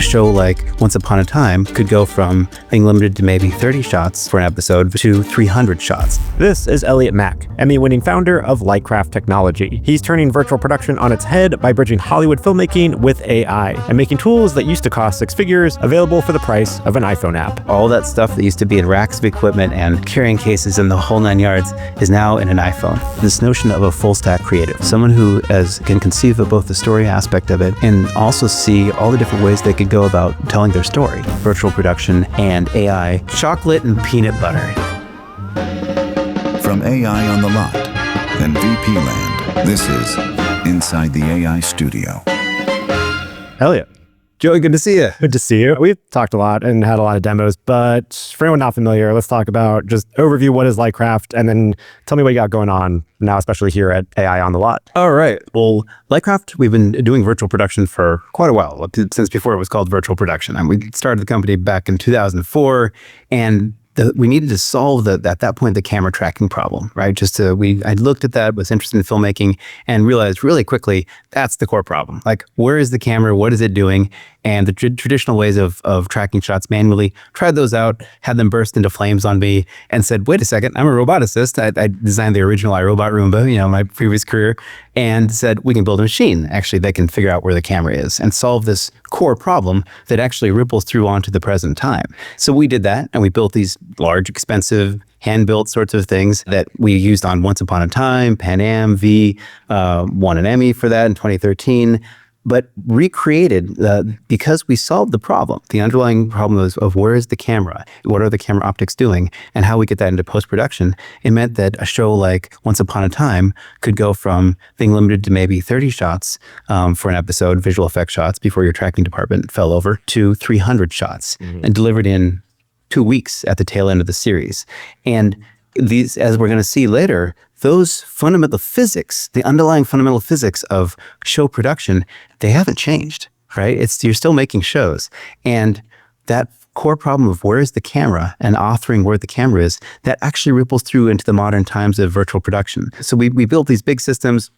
a show like Once Upon a Time could go from being limited to maybe 30 shots for an episode to 300 shots. This is Eliot Mack, Emmy-winning founder of Lightcraft Technology. He's turning virtual production on its head by bridging Hollywood filmmaking with AI and making tools that used to cost six figures available for the price of an iPhone app. All that stuff that used to be in racks of equipment and carrying cases and the whole 9 yards is now in an iPhone. This notion of a full stack creative, someone who can conceive of both the story aspect of it and also see all the different ways they could go about telling their story. Virtual production and AI, chocolate and peanut butter. From AI on the lot and VP land, this is Inside the AI Studio. Eliot. Joey, good to see you. Good to see you. We've talked a lot and had a lot of demos, but for anyone not familiar, let's talk about just overview what is Lightcraft and then tell me what you got going on now, especially here at AI on the Lot. All right. Well, Lightcraft, we've been doing virtual production for quite a while, since before it was called virtual production. And we started the company back in 2004, and we needed to solve at that point the camera tracking problem, right? I looked at that, was interested in filmmaking, and realized really quickly that's the core problem. Like, where is the camera? What is it doing? And the traditional ways of tracking shots manually, tried those out, had them burst into flames on me, and said, wait a second, I'm a roboticist. I designed the original iRobot Roomba, my previous career, and said, we can build a machine, actually, that can figure out where the camera is and solve this core problem that actually ripples through onto the present time. So we did that, and we built these large, expensive, hand-built sorts of things that we used on Once Upon a Time, Pan Am, V, won an Emmy for that in 2013, but recreated because we solved the problem. The underlying problem of where is the camera, what are the camera optics doing, and how we get that into post-production. It meant that a show like Once Upon a Time could go from being limited to maybe 30 shots for an episode, visual effects shots before your tracking department fell over, to 300 shots and delivered in 2 weeks at the tail end of the series. And these, as we're going to see later, those fundamental physics, the underlying fundamental physics of show production, they haven't changed, right? You're still making shows. And that core problem of where is the camera and authoring where the camera is, that actually ripples through into the modern times of virtual production. So we built these big systems.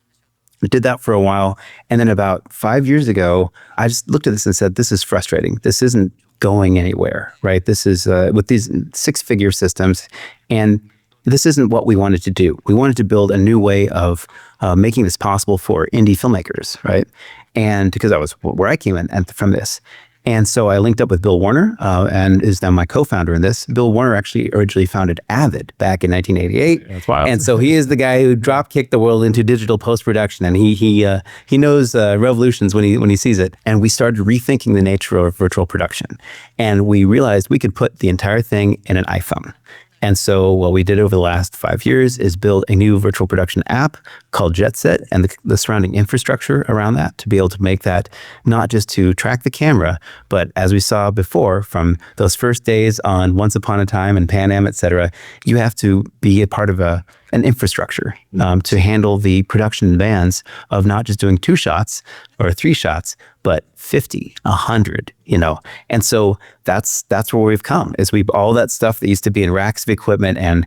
We did that for a while. And then about 5 years ago, I just looked at this and said, this is frustrating. This isn't going anywhere, right? This is with these six-figure systems. And this isn't what we wanted to do. We wanted to build a new way of making this possible for indie filmmakers, right? And because that was where I came in from this. And so I linked up with Bill Warner, and is now my co-founder in this. Bill Warner actually originally founded Avid back in 1988. That's wild. And so he is the guy who drop-kicked the world into digital post-production, and he knows revolutions when he sees it. And we started rethinking the nature of virtual production. And we realized we could put the entire thing in an iPhone. And so what we did over the last 5 years is build a new virtual production app called Jetset and the surrounding infrastructure around that to be able to make that not just to track the camera, but as we saw before from those first days on Once Upon a Time and Pan Am, et cetera, you have to be a part of an infrastructure to handle the production demands of not just doing 2 shots or 3 shots, but 50, 100, And so that's where we've come, is all that stuff that used to be in racks of equipment and,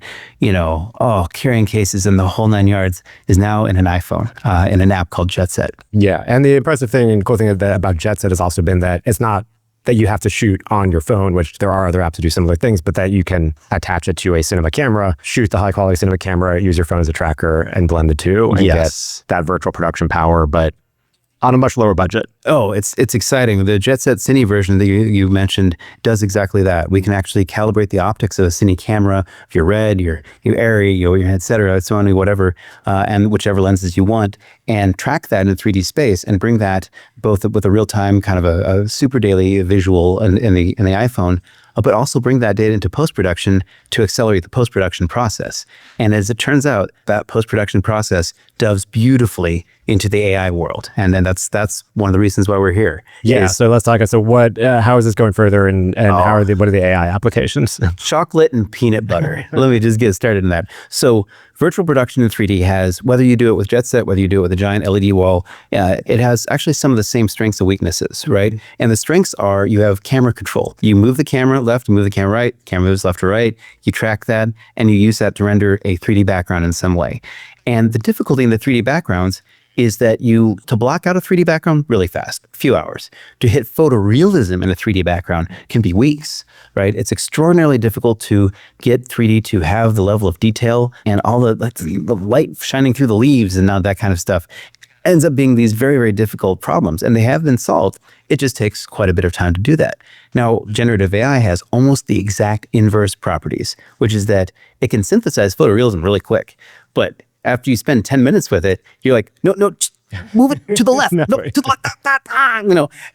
carrying cases and the whole 9 yards is now in an iPhone, in an app called Jetset. Yeah, and the impressive thing and cool thing about Jetset has also been that it's not that you have to shoot on your phone, which there are other apps to do similar things, but that you can attach it to a cinema camera, shoot the high quality cinema camera, use your phone as a tracker and blend the two and get that virtual production power, but on a much lower budget. Oh, it's exciting. The Jetset Cine version that you mentioned does exactly that. We can actually calibrate the optics of a Cine camera, if you're red, your airy, your et cetera, Sony, whatever, and whichever lenses you want, and track that in 3D space and bring that both with a real-time kind of a super daily visual in the iPhone, but also bring that data into post-production to accelerate the post-production process. And as it turns out, that post-production process doves beautifully into the AI world. And then that's one of the reasons why we're here. Yeah, so let's talk. So how is this going further and what are the AI applications? Chocolate and peanut butter. Let me just get started in that. So virtual production in 3D has, whether you do it with Jetset, whether you do it with a giant LED wall, it has actually some of the same strengths and weaknesses, right? And the strengths are you have camera control. You move the camera left, you move the camera right, camera moves left or right, you track that, and you use that to render a 3D background in some way. And the difficulty in the 3D backgrounds is that to block out a 3D background really fast, a few hours. To hit photorealism in a 3D background can be weeks, right? It's extraordinarily difficult to get 3D to have the level of detail and all the light shining through the leaves and all that kind of stuff. Ends up being these very, very difficult problems, and they have been solved. It just takes quite a bit of time to do that. Now, generative AI has almost the exact inverse properties, which is that it can synthesize photorealism really quick. But after you spend 10 minutes with it, you're like, no, move it to the left, no, to the left,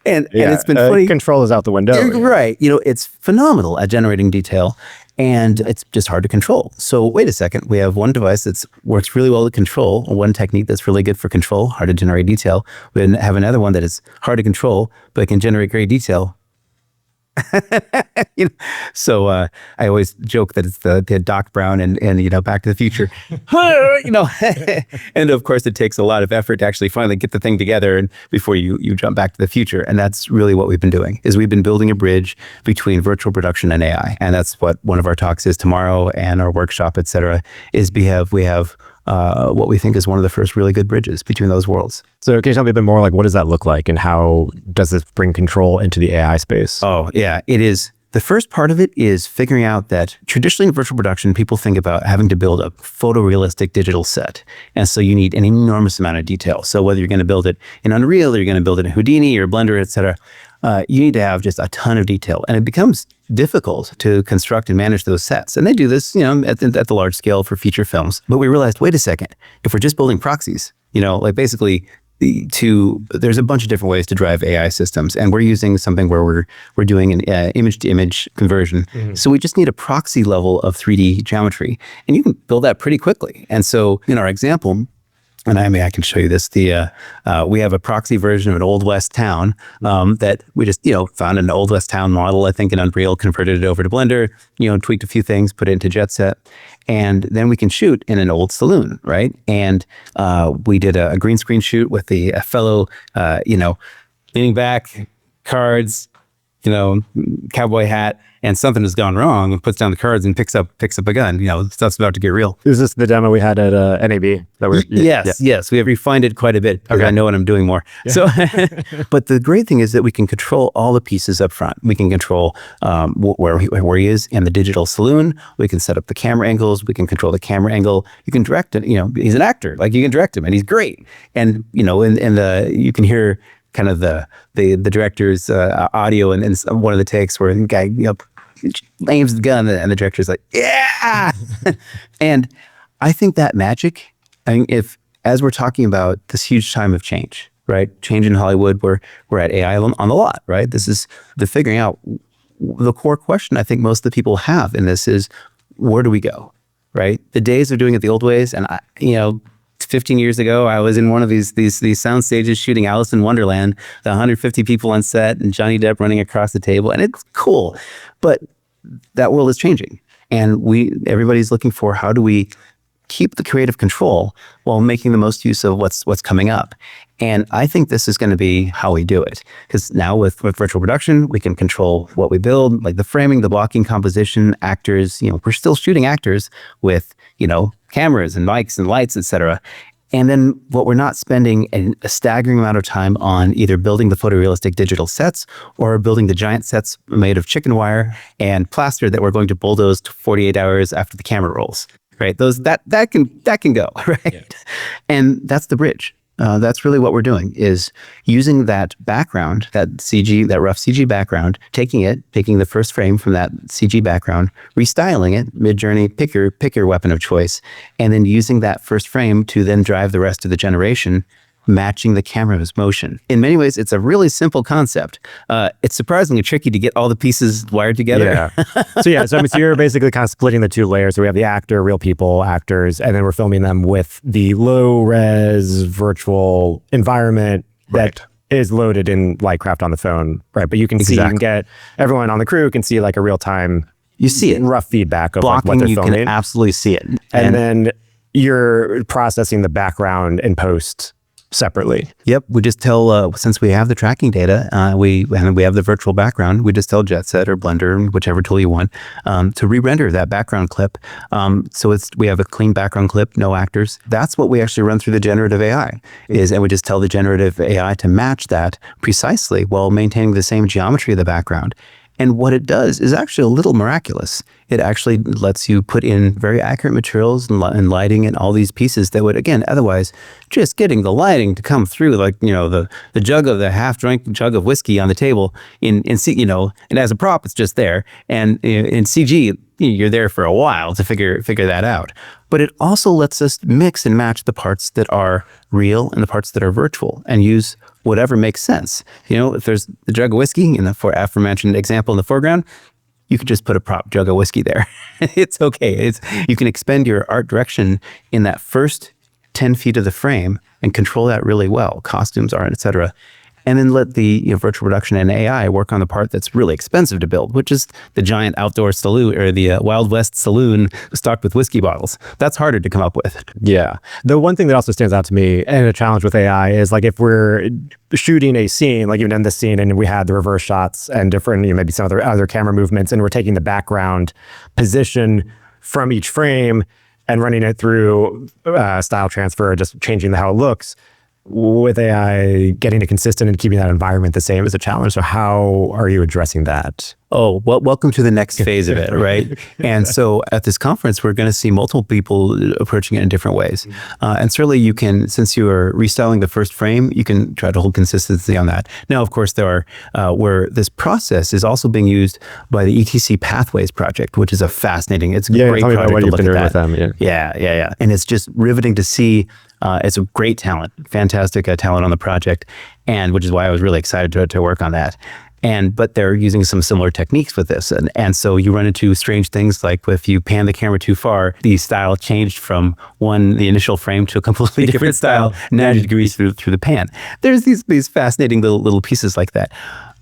and it's been funny. Control is out the window. Right. It's phenomenal at generating detail, and it's just hard to control. So wait a second, we have one device that works really well to control, one technique that's really good for control, hard to generate detail. We have another one that is hard to control, but can generate great detail. So I always joke that it's the Doc Brown and Back to the Future. And of course it takes a lot of effort to actually finally get the thing together and before you jump back to the future. And that's really what we've been doing, is we've been building a bridge between virtual production and AI. And that's what one of our talks is tomorrow, and our workshop, etc., is we have what we think is one of the first really good bridges between those worlds. So can you tell me a bit more, like, what does that look like and how does this bring control into the AI space? Oh, yeah, it is. The first part of it is figuring out that traditionally in virtual production, people think about having to build a photorealistic digital set. And so you need an enormous amount of detail. So whether you're going to build it in Unreal or you're going to build it in Houdini or Blender, etc., you need to have just a ton of detail. And it becomes difficult to construct and manage those sets. And they do this, at the large scale for feature films. But we realized, wait a second, if we're just building proxies, basically there's a bunch of different ways to drive AI systems. And we're using something where we're doing an image-to-image conversion. Mm-hmm. So we just need a proxy level of 3D geometry. And you can build that pretty quickly. And so in our example, and I can show you this. We have a proxy version of an Old West town that we just found an Old West town model, I think, in Unreal, converted it over to Blender, tweaked a few things, put it into Jetset, and then we can shoot in an old saloon, right? And we did a green screen shoot with a fellow, leaning back, cards, cowboy hat, and something has gone wrong, and puts down the cards and picks up a gun. Stuff's about to get real. Is this the demo we had at NAB? Yes. We have refined it quite a bit because I know what I'm doing more. Yeah. So, but the great thing is that we can control all the pieces up front. We can control where he is in the digital saloon. We can set up the camera angles. We can control the camera angle. You can direct it. He's an actor. Like, you can direct him, and he's great. And you can hear kind of the director's audio and one of the takes where the guy aims the gun and the director's like, yeah. And I think that magic, as we're talking about this huge time of change, right? Change in Hollywood, we're at AI on the lot, right? This is the figuring out the core question I think most of the people have in this is, where do we go, right? The days of doing it the old ways, and 15 years ago, I was in one of these sound stages shooting Alice in Wonderland, the 150 people on set and Johnny Depp running across the table, and it's cool. But that world is changing, and everybody's looking for, how do we keep the creative control while making the most use of what's coming up? And I think this is going to be how we do it, because now with virtual production, we can control what we build, like the framing, the blocking, composition, actors. We're still shooting actors with cameras and mics and lights, etc. And then what we're not spending a staggering amount of time on either building the photorealistic digital sets or building the giant sets made of chicken wire and plaster that we're going to bulldoze 48 hours after the camera rolls, right? That can go, right? Yeah. And that's the bridge. That's really what we're doing, is using that background, that rough CG background, taking the first frame from that CG background, restyling it, Mid-Journey, pick your weapon of choice, and then using that first frame to then drive the rest of the generation, matching the camera's motion. In many ways, it's a really simple concept. It's surprisingly tricky to get all the pieces wired together. Yeah. So you're basically kind of splitting the two layers. So we have the actor, real people, actors, and then we're filming them with the low-res virtual environment that is loaded in Lightcraft on the phone, right? But you can see, you can get everyone on the crew can see like a real-time, you see it, rough feedback of blocking, what they're filming. You can absolutely see it. And then you're processing the background in post separately. Yep, we just tell since we have the tracking data, we have the virtual background. We just tell Jetset or Blender, whichever tool you want, to re-render that background clip. So we have a clean background clip, no actors. That's what we actually run through the generative AI and we just tell the generative AI to match that precisely while maintaining the same geometry of the background. And what it does is actually a little miraculous. It actually lets you put in very accurate materials and lighting and all these pieces that would, again, otherwise just getting the lighting to come through, like, the jug of the half-drunk jug of whiskey on the table and as a prop, it's just there. And in CG, you're there for a while to figure that out. But it also lets us mix and match the parts that are real and the parts that are virtual and use whatever makes sense. If there's the jug of whiskey in the aforementioned example in the foreground, you could just put a prop jug of whiskey there. It's okay. You can expend your art direction in that first 10 feet of the frame and control that really well, costumes, art, etc. And then let the virtual production and AI work on the part that's really expensive to build, which is the giant outdoor saloon or the Wild West saloon stocked with whiskey bottles. That's harder to come up with. Yeah. The one thing that also stands out to me and a challenge with AI is like if we're shooting a scene, like even in this scene, and we had the reverse shots and different, maybe some other camera movements, and we're taking the background position from each frame and running it through style transfer, just changing how it looks. With AI, getting it consistent and keeping that environment the same is a challenge. So how are you addressing that? Oh, well, welcome to the next phase of it, right? And so at this conference, we're going to see multiple people approaching it in different ways. And certainly you can, since you are restyling the first frame, you can try to hold consistency on that. Now, of course, there are, where this process is also being used by the ETC Pathways project, which is it's a great project to look at that. With them, yeah. And it's just riveting to see. It's a great talent, fantastic talent on the project, and which is why I was really excited to work on that. But they're using some similar techniques with this. And so you run into strange things like if you pan the camera too far, the style changed from the initial frame to a completely different style, 90 degrees through the pan. There's these fascinating little pieces like that.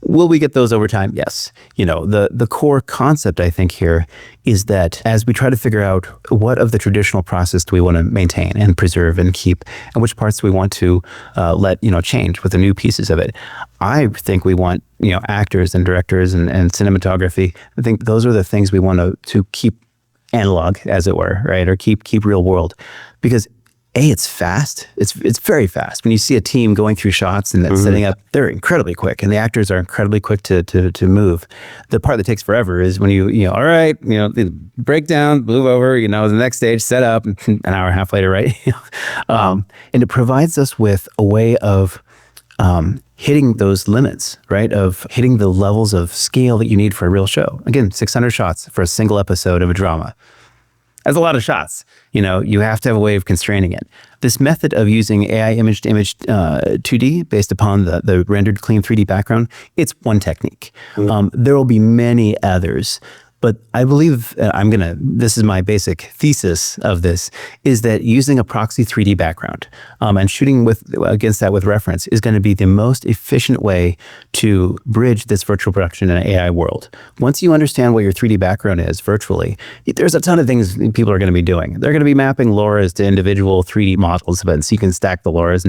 Will we get those over time? Yes. The core concept, I think, here is that as we try to figure out what of the traditional process do we want to maintain and preserve and keep, and which parts do we want to let change with the new pieces of it, I think we want actors and directors and cinematography. I think those are the things we want to keep analog, as it were, right? Or keep real world, because it's fast. It's very fast. When you see a team going through shots and setting up, they're incredibly quick, and the actors are incredibly quick to move. The part that takes forever is when all right, break down, move over, the next stage, set up, an hour and a half later, right? And it provides us with a way of hitting those limits, right? Of hitting the levels of scale that you need for a real show. Again, 600 shots for a single episode of a drama. That's a lot of shots. You have to have a way of constraining it. This method of using AI image to image 2D based upon the rendered clean 3D background, it's one technique. There will be many others. But I believe this is my basic thesis of this, is that using a proxy 3D background and shooting against that with reference is going to be the most efficient way to bridge this virtual production in an AI world. Once you understand what your 3D background is virtually, there's a ton of things people are going to be doing. They're going to be mapping LoRa's to individual 3D models, so you can stack the LoRa's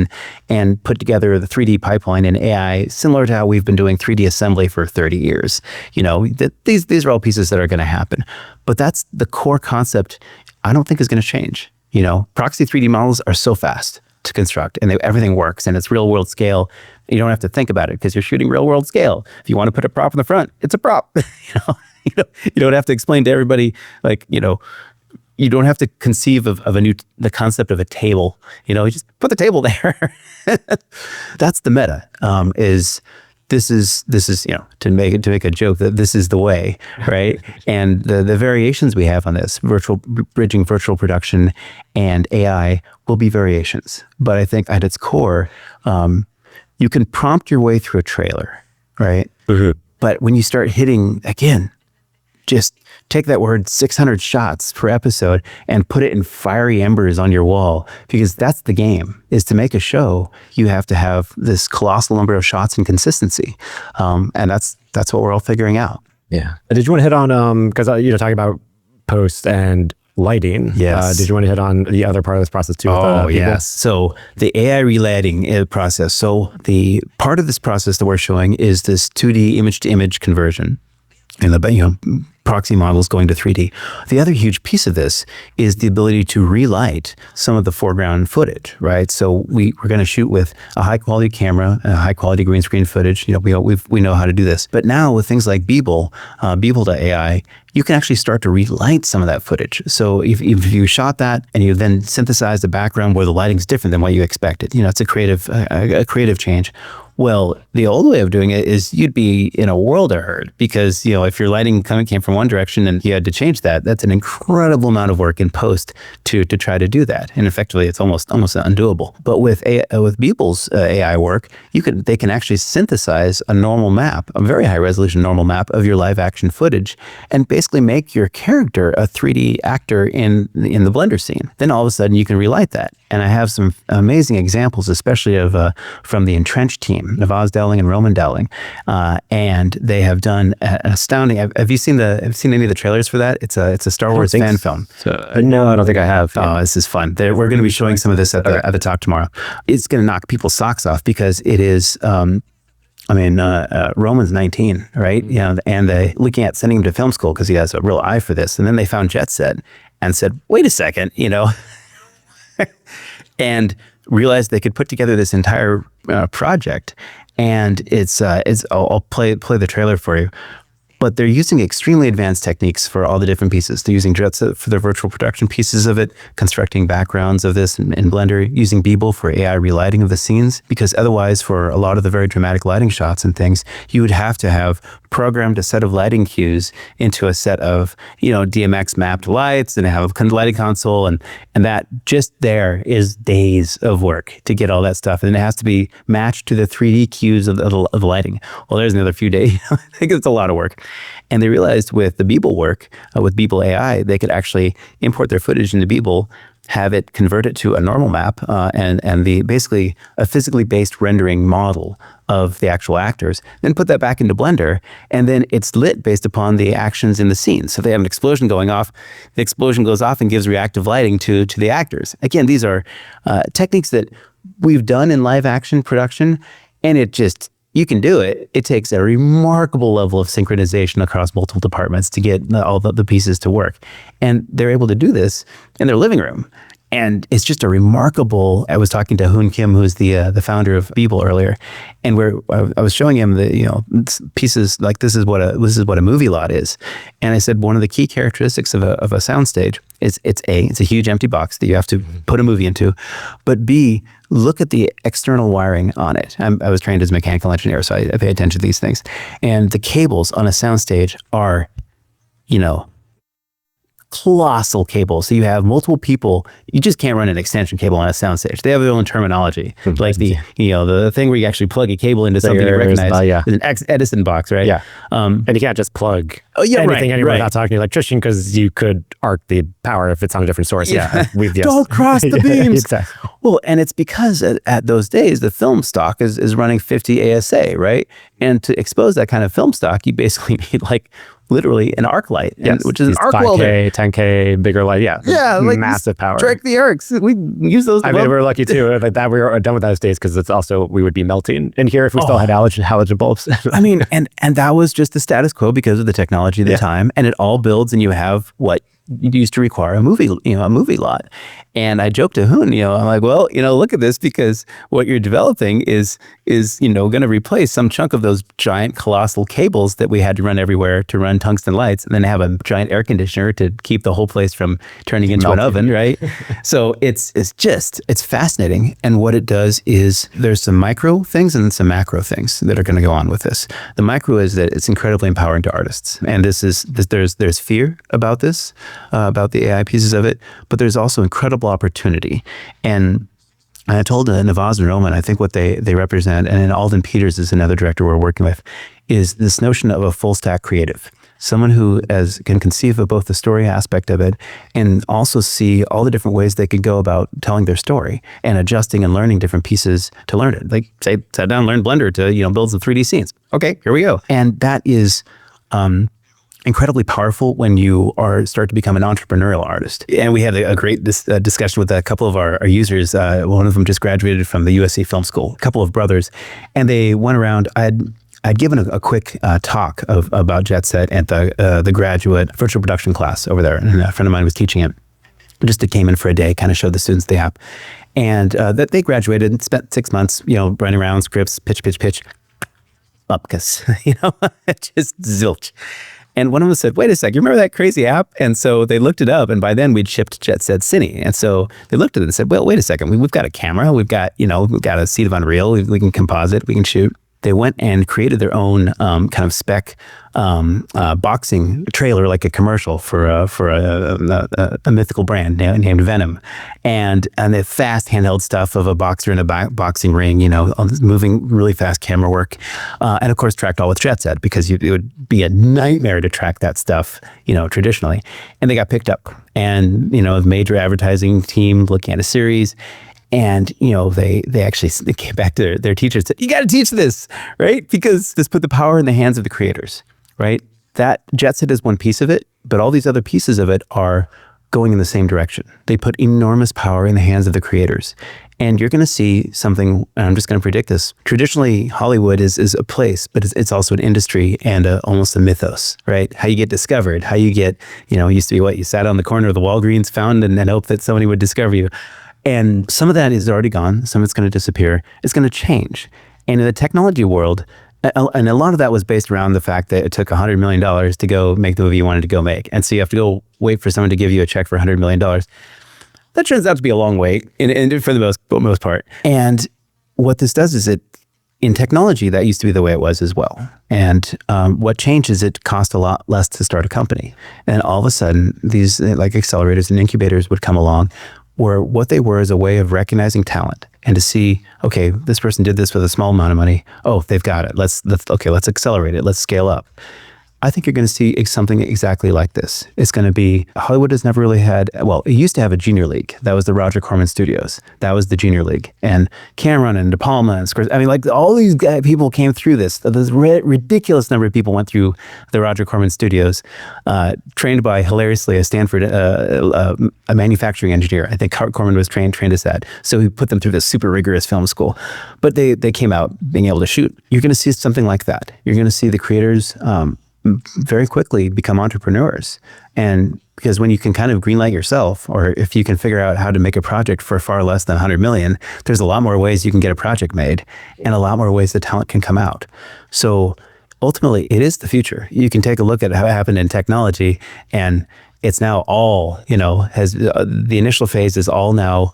and put together the 3D pipeline in AI, similar to how we've been doing 3D assembly for 30 years. These are all pieces that are going to happen. But that's the core concept I don't think is going to change. Proxy 3D models are so fast to construct and everything works and it's real world scale. You don't have to think about it because you're shooting real world scale. If you want to put a prop in the front, it's a prop. You don't have to explain to everybody, you don't have to conceive of the concept of a table. You just put the table there. That's the meta. This is to make a joke that this is the way, right? And the variations we have on this bridging virtual production and AI will be variations. But I think at its core, you can prompt your way through a trailer, right? Mm-hmm. But when you start hitting, again, just take that word 600 shots per episode and put it in fiery embers on your wall, because that's the game. Is to make a show, you have to have this colossal number of shots and consistency. And that's what we're all figuring out. Yeah. Did you want to hit on, because talking about post and lighting. Yes. Did you want to hit on the other part of this process too? Oh, with, yes. So the AI relighting process. So the part of this process that we're showing is this 2D image-to-image conversion, and the proxy models going to 3D. The other huge piece of this is the ability to relight some of the foreground footage, right? So we're going to shoot with a high quality camera, a high quality green screen footage. We know how to do this. But now with things like Beeble, Beeble.ai, you can actually start to relight some of that footage. So if you shot that and you then synthesize the background where the lighting's different than what you expected, it's a creative change. Well, the old way of doing it is you'd be in a world of hurt because, if your lighting came from one direction and you had to change that, that's an incredible amount of work in post to try to do that. And effectively, it's almost undoable. But with Beeble's AI work, they can actually synthesize a normal map, a very high resolution normal map of your live action footage, and basically make your character a 3D actor in the Blender scene. Then all of a sudden you can relight that. And I have some amazing examples, especially from the Entrenched team, Navaz Dowling and Roman Dowling, and they have done an astounding. Have you seen any of the trailers for that? It's a Star Wars fan film. No, I don't think I have. Oh, this is fun. We're going to be showing some of this at the talk tomorrow. It's going to knock people's socks off because it is. Roman's 19, right? And they looking at sending him to film school because he has a real eye for this. And then they found Jetset and said, "Wait a second," and realized they could put together this entire project. And I'll play the trailer for you. But they're using extremely advanced techniques for all the different pieces. They're using Jetset for their virtual production pieces of it, constructing backgrounds of this in Blender, using Beeble for AI relighting of the scenes, because otherwise for a lot of the very dramatic lighting shots and things, you would have to have programmed a set of lighting cues into a set of, DMX mapped lights and have a lighting console. And that just there is days of work to get all that stuff. And it has to be matched to the 3D cues of the lighting. Well, there's another few days. I think it's a lot of work. And they realized with the Beeble work, with Beeble AI, they could actually import their footage into Beeble, have it convert it to a normal map, and basically a physically based rendering model of the actual actors, then put that back into Blender, and then it's lit based upon the actions in the scene. So if they have an explosion going off, the explosion goes off and gives reactive lighting to the actors. Again, these are techniques that we've done in live action production, and you can do it. It takes a remarkable level of synchronization across multiple departments to get all the pieces to work. And they're able to do this in their living room. And it's just a remarkable. I was talking to Hoon Kim, who's the founder of Beeble earlier, and I was showing him the pieces like this is what a movie lot is, and I said one of the key characteristics of a soundstage is it's a huge empty box that you have to put a movie into, but B, look at the external wiring on it. I was trained as a mechanical engineer, so I pay attention to these things, and the cables on a soundstage are, colossal cables. So you have multiple people. You just can't run an extension cable on a soundstage. They have their own terminology, like the thing where you actually plug a cable into something you recognize. Is an Edison box, right? Yeah. And you can't just plug anything anywhere without talking to an electrician, because you could arc the power if it's on a different source. Yeah. Don't cross the beams. Exactly. Well, and it's because at those days the film stock is running 50 ASA, right? And to expose that kind of film stock, you basically need literally an arc light, which is an arc 5K, welder. 10K, bigger light. Yeah, massive power. Strike the arcs. We use those. We're lucky too. Like that, we were done with those days because it's also we would be melting in here if we still had halogen bulbs. and that was just the status quo because of the technology at the time, and it all builds, and you have what you used to require a movie lot. And I joked to Hoon, I'm like, well, look at this, because what you're developing is going to replace some chunk of those giant colossal cables that we had to run everywhere to run tungsten lights, and then have a giant air conditioner to keep the whole place from turning into an oven, right? So it's fascinating. And what it does is there's some micro things and some macro things that are going to go on with this. The micro is that it's incredibly empowering to artists. And there's fear about this, about the AI pieces of it, but there's also incredible opportunity. And I told Navaz and Roman, I think what they represent, and then Alden Peters is another director we're working with, is this notion of a full stack creative. Someone who can conceive of both the story aspect of it and also see all the different ways they could go about telling their story and adjusting and learning different pieces to learn it. Like sat down, learn Blender to build some 3D scenes. Okay, here we go. And that is incredibly powerful when you start to become an entrepreneurial artist. And we had a great discussion with a couple of our users. One of them just graduated from the USC Film School, a couple of brothers, and they went around. I'd given a quick talk about Jetset at the graduate virtual production class over there, and a friend of mine was teaching it. Just came in for a day, kind of showed the students the app, and that they graduated and spent 6 months, running around scripts, pitch, bupkis, just zilch. And one of them said, wait a sec, you remember that crazy app? And so they looked it up, and by then we'd shipped Jetset Cine. And so they looked at it and said, well, wait a second, we've got a camera, we've got a seat of Unreal, we can composite, we can shoot. They went and created their own kind of spec boxing trailer, like a commercial for a mythical brand named Venom, and the fast handheld stuff of a boxer in a boxing ring, all this moving really fast camera work, and of course tracked all with Jetset, because it would be a nightmare to track that stuff, traditionally. And they got picked up, and the major advertising team looking at a series. And, they actually came back to their teachers and said, you got to teach this, right? Because this put the power in the hands of the creators, right? That Jetset is one piece of it, but all these other pieces of it are going in the same direction. They put enormous power in the hands of the creators. And you're going to see something, and I'm just going to predict this. Traditionally, Hollywood is a place, but it's also an industry and almost a mythos, right? How you get discovered, how you get, it used to be you sat on the corner of the Walgreens fountain and then hoped that somebody would discover you. And some of that is already gone. Some of it's going to disappear. It's going to change. And in the technology world, and a lot of that was based around the fact that it took $100 million to go make the movie you wanted to go make. And so you have to go wait for someone to give you a check for $100 million. That turns out to be a long wait for the most part. And what this does is in technology, that used to be the way it was as well. And what changed is it cost a lot less to start a company. And all of a sudden, these like accelerators and incubators would come along, where what they were is a way of recognizing talent and to see, okay, this person did this with a small amount of money. Oh, they've got it. Let's accelerate it. Let's scale up. I think you're going to see something exactly like this. It's going to be, Hollywood has never really had, it used to have a junior league. That was the Roger Corman Studios. That was the junior league. And Cameron and De Palma and Scorsese, all these people came through this. This ridiculous number of people went through the Roger Corman Studios, trained by, hilariously, a Stanford, a manufacturing engineer. I think Corman was trained as that. So he put them through this super rigorous film school. But they came out being able to shoot. You're going to see something like that. You're going to see the creators very quickly become entrepreneurs. And because when you can kind of greenlight yourself, or if you can figure out how to make a project for far less than 100 million, there's a lot more ways you can get a project made, and a lot more ways the talent can come out. So ultimately, it is the future. You can take a look at how it happened in technology, and it's now all, the initial phase is all now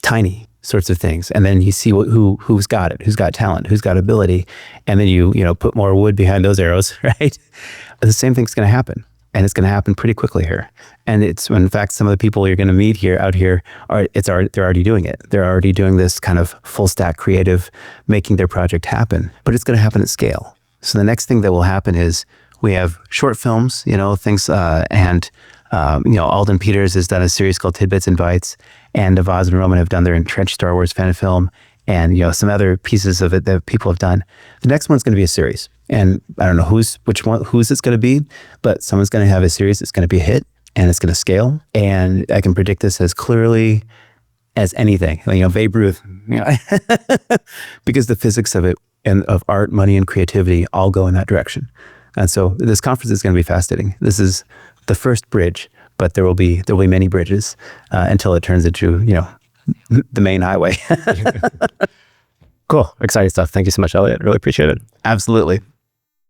tiny sorts of things. And then you see who's got it, who's got talent, who's got ability. And then you put more wood behind those arrows, right? But the same thing's going to happen. And it's going to happen pretty quickly here. And it's, in fact, some of the people you're going to meet out here they're already doing it. They're already doing this kind of full stack creative, making their project happen, but it's going to happen at scale. So the next thing that will happen is we have short films, things, Alden Peters has done a series called Tidbits and Bites, and Vaz and Roman have done their entrenched Star Wars fan film, and some other pieces of it that people have done. The next one's going to be a series, and I don't know whose it's going to be, but someone's going to have a series that's going to be a hit, and it's going to scale. And I can predict this as clearly as anything. Babe Ruth, because the physics of it and of art, money, and creativity all go in that direction. And so this conference is going to be fascinating. This is the first bridge, but there will be many bridges until it turns into the main highway. Cool, exciting stuff. Thank you so much, Eliot. Really appreciate it. Absolutely.